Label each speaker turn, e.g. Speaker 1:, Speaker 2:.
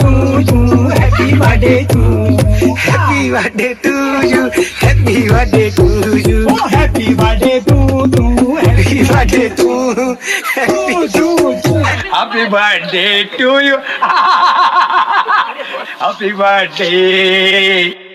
Speaker 1: to you. Happy birthday to you.
Speaker 2: Happy birthday to you. Happy birthday to you.
Speaker 1: Oh, happy birthday to you.
Speaker 2: Happy birthday to you.
Speaker 1: Happy birthday to you. Happy birthday.